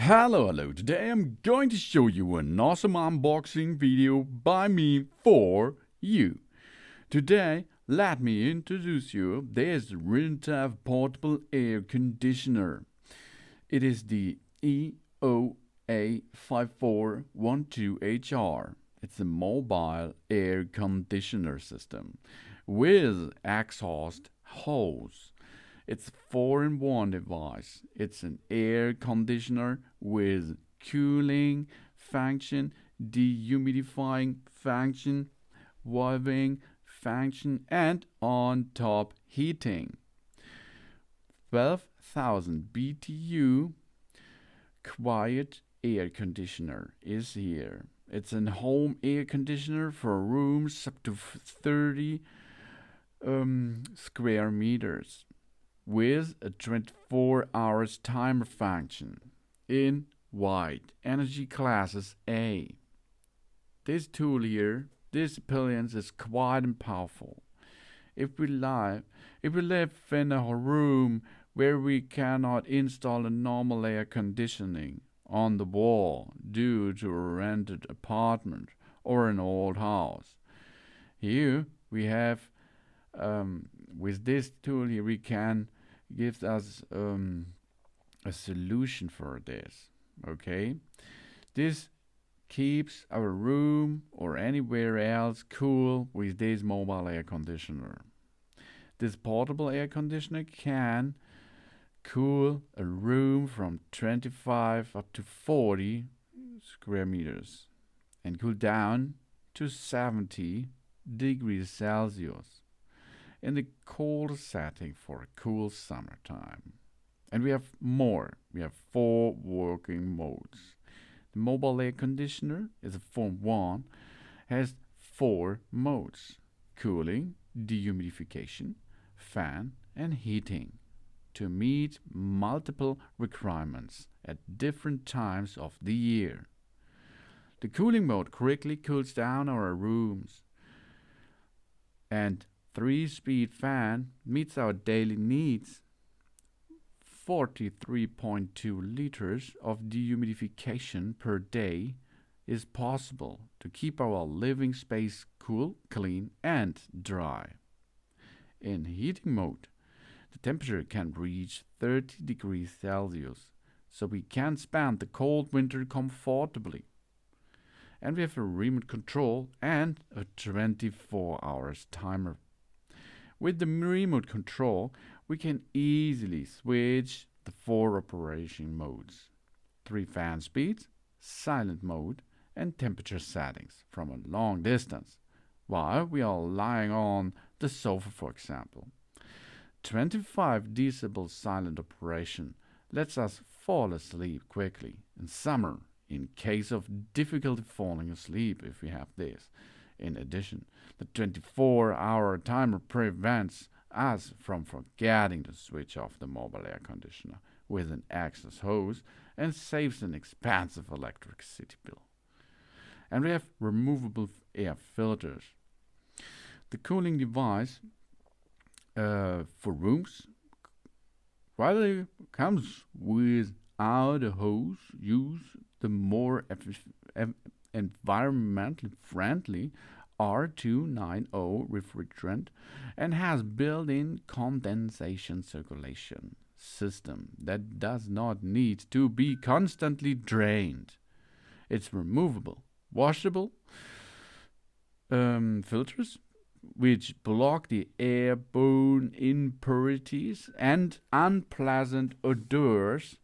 Hello, today I'm going to show you an awesome unboxing video by me for you. Today, let me introduce you this Rintuf portable air conditioner. It is the EOA5412HR. It's a mobile air conditioner system with exhaust hose. It's a 4-in-1 device. It's an air conditioner with cooling function, dehumidifying function, warming function, and on top heating. 12,000 BTU quiet air conditioner is here. It's a home air conditioner for rooms up to 30 square meters, with a 24 hours timer function in white energy classes A. This tool here, this appliance is quite powerful. If we live in a room where we cannot install a normal air conditioning on the wall due to a rented apartment or an old house, here we have with this tool here we can gives us a solution for this. Okay, this keeps our room or anywhere else cool with this mobile air conditioner. This portable air conditioner can cool a room from 25 up to 40 square meters and cool down to 70 degrees Celsius in the cold setting for a cool summertime. And we have more. We have 4 working modes. The mobile air conditioner is a Form 1, has 4 modes: cooling, dehumidification, fan, and heating, to meet multiple requirements at different times of the year. The cooling mode quickly cools down our rooms, and 3-speed fan meets our daily needs. 43.2 liters of dehumidification per day is possible to keep our living space cool, clean, and dry. In heating mode, the temperature can reach 30 degrees Celsius, so we can spend the cold winter comfortably. And we have a remote control and a 24 hours timer. With the remote control, we can easily switch the 4 operation modes: 3 fan speeds, silent mode, and temperature settings from a long distance, while we are lying on the sofa, for example. 25 decibel silent operation lets us fall asleep quickly in summer in case of difficulty falling asleep if we have this. In addition, the 24-hour timer prevents us from forgetting to switch off the mobile air conditioner with an access hose and saves an expensive electricity bill. And we have removable air filters. The cooling device for rooms, while it comes without a hose, use the more environmentally friendly R290 refrigerant and has built-in condensation circulation system that does not need to be constantly drained. It's removable, washable filters which block the airborne impurities and unpleasant odors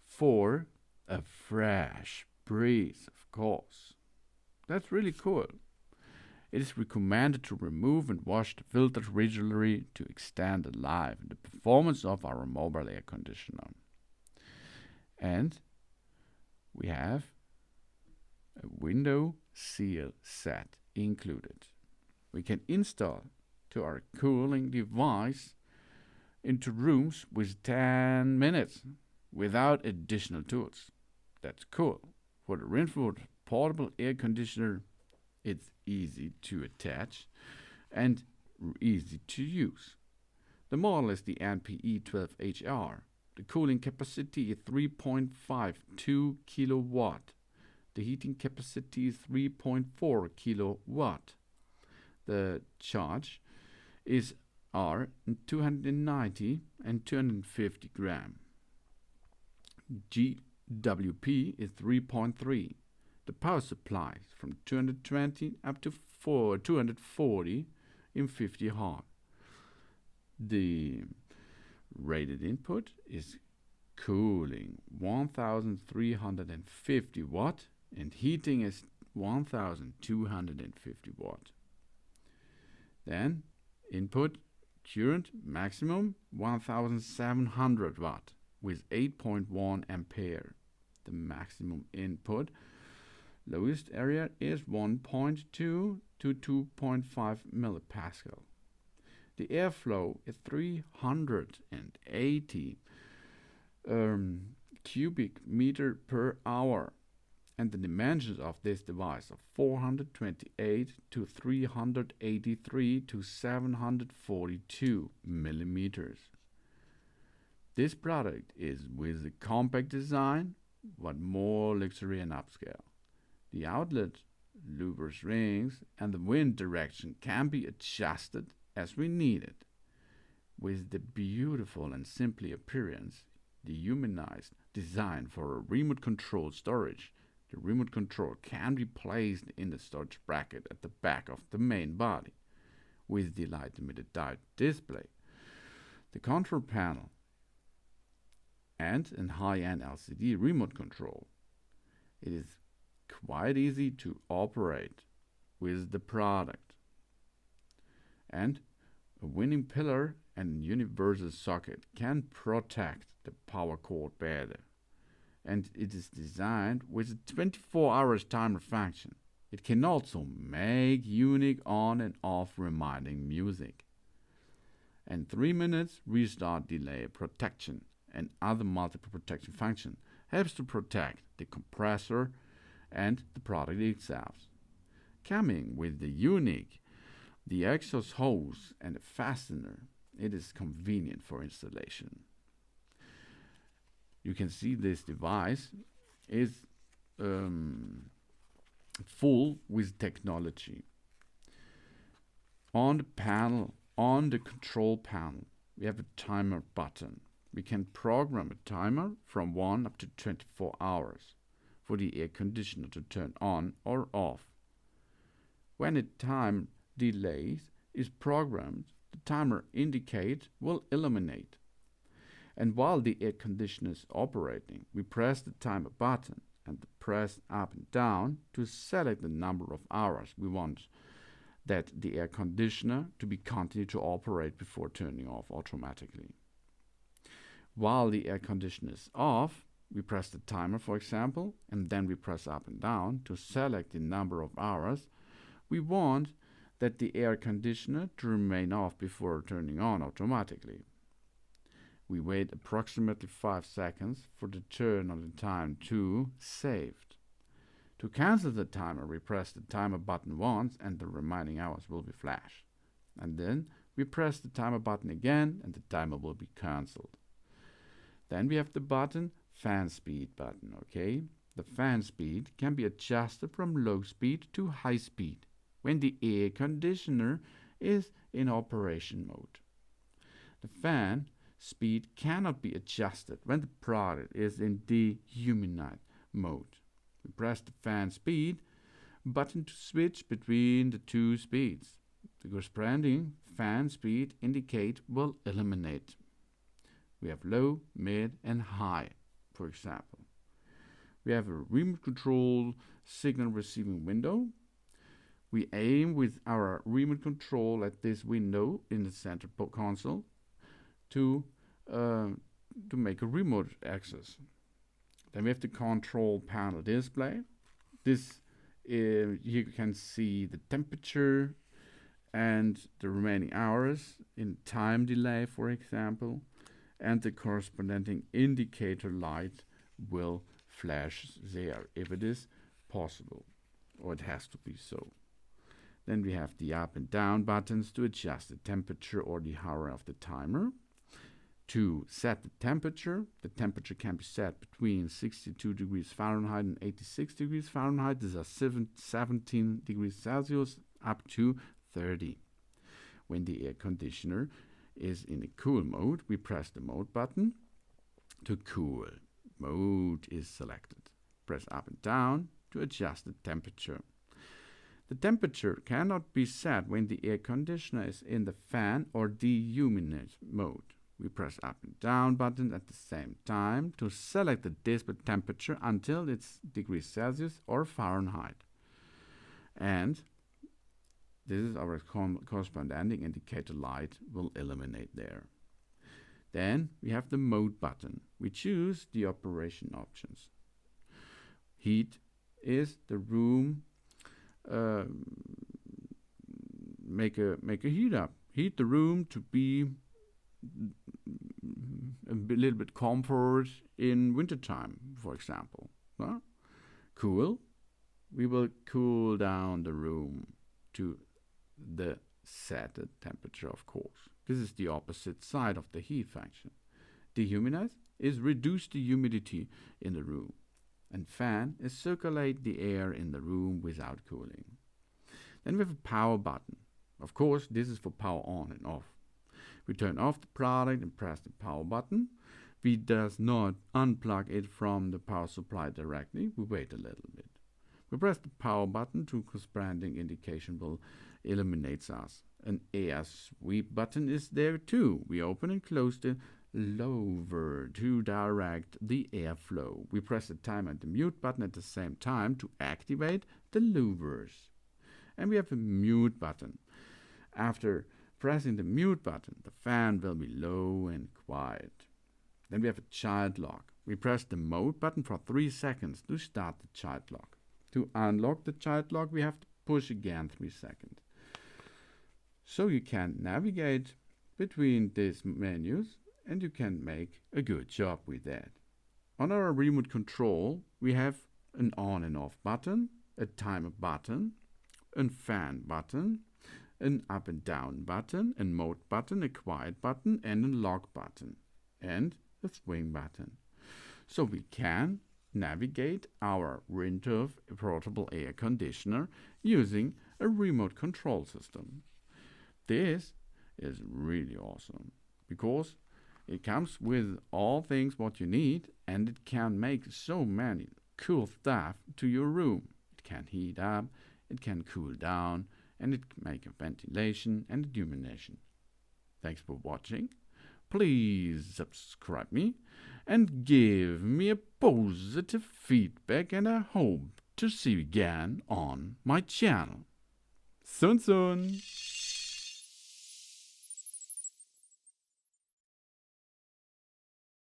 for a fresh breeze, of course. That's really cool. It is recommended to remove and wash the filters regularly to extend the life and the performance of our mobile air conditioner. And we have a window seal set included. We can install to our cooling device into rooms with 10 minutes without additional tools. That's cool. For the Rintuf portable air conditioner, it's easy to attach and easy to use. The model is the NPE12HR The cooling capacity is 3.52 kilowatt. The heating capacity is 3.4 kilowatt. The charge is are 290 and 250 gram. GWP is 3.3. The power supply is from 220 up to 240 in 50 Hz. The rated input is cooling 1350 watt and heating is 1250 watt. Then input current maximum 1700 watt with 8.1 ampere. The maximum input lowest area is 1.2 to 2.5 millipascal. The airflow is 380 cubic meter per hour, and the dimensions of this device are 428 to 383 to 742 millimeters. This product is with a compact design, but more luxury and upscale. The outlet, louvers rings, and the wind direction can be adjusted as we need it. With the beautiful and simple appearance, the humanized design for a remote control storage, the remote control can be placed in the storage bracket at the back of the main body. With the light emitted diode display, the control panel, and a high-end LCD remote control, it is quite easy to operate with the product. And a winning pillar and universal socket can protect the power cord better. And it is designed with a 24 hours timer function. It can also make unique on and off reminding music. And 3 minutes restart delay protection and other multiple protection function helps to protect the compressor and the product itself. Coming with the exhaust hose and a fastener, it is convenient for installation. You can see this device is full with technology. On the panel, on the control panel, we have a timer button. We can program a timer from 1 up to 24 hours for the air conditioner to turn on or off. When a time delay is programmed, the timer indicate will illuminate. And while the air conditioner is operating, we press the timer button and press up and down to select the number of hours we want that the air conditioner to be continued to operate before turning off automatically. While the air conditioner is off, we press the timer, for example, and then we press up and down to select the number of hours we want that the air conditioner to remain off before turning on automatically. We wait approximately 5 seconds for the turn on the time to saved. To cancel the timer, we press the timer button once and the remaining hours will be flashed. And then we press the timer button again and the timer will be cancelled. Then we have the button, fan speed button, okay? The fan speed can be adjusted from low speed to high speed when the air conditioner is in operation mode. The fan speed cannot be adjusted when the product is in dehumidifying mode. We press the fan speed button to switch between the two speeds. The corresponding fan speed indicate will eliminate. We have low, mid, and high, for example. We have a remote control signal receiving window. We aim with our remote control at this window in the center console to make a remote access. Then we have the control panel display. This you can see the temperature and the remaining hours in time delay, for example, and the corresponding indicator light will flash there if it is possible, or it has to be so. Then we have the up and down buttons to adjust the temperature or the hour of the timer. To set the temperature can be set between 62 degrees Fahrenheit and 86 degrees Fahrenheit. These are 17 degrees Celsius up to 30. When the air conditioner is in a cool mode, we press the mode button to cool. Mode is selected. Press up and down to adjust the temperature. The temperature cannot be set when the air conditioner is in the fan or dehumidify mode. We press up and down buttons at the same time to select the display temperature until it's degrees Celsius or Fahrenheit. And this is our corresponding indicator light will illuminate there. Then we have the mode button. We choose the operation options. Heat is the room, make a heat up. Heat the room to be a little bit comfort in wintertime, for example. Cool. We will cool down the room to the set temperature, of course. This is the opposite side of the heat function. Dehumidize is reduce the humidity in the room. And fan is circulate the air in the room without cooling. Then we have a power button. Of course, this is for power on and off. We turn off the product and press the power button. We does not unplug it from the power supply directly. We wait a little bit. We press the power button to corresponding indication will illuminates us. An air sweep button is there too. We open and close the lower to direct the airflow. We press the time and the mute button at the same time to activate the louvers. And we have a mute button. After pressing the mute button, the fan will be low and quiet. Then we have a child lock. We press the mode button for 3 seconds to start the child lock. To unlock the child lock, we have to push again 3 seconds. So you can navigate between these menus and you can make a good job with that. On our remote control, we have an on and off button, a timer button, a fan button, an up and down button, a mode button, a quiet button, and a lock button, and a swing button. So we can navigate our Rintuf portable air conditioner using a remote control system. This is really awesome because it comes with all things what you need, and it can make so many cool stuff to your room. It can heat up, it can cool down, and it can make a ventilation and illumination. Thanks for watching. Please subscribe me and give me a positive feedback, and I hope to see you again on my channel. Soon.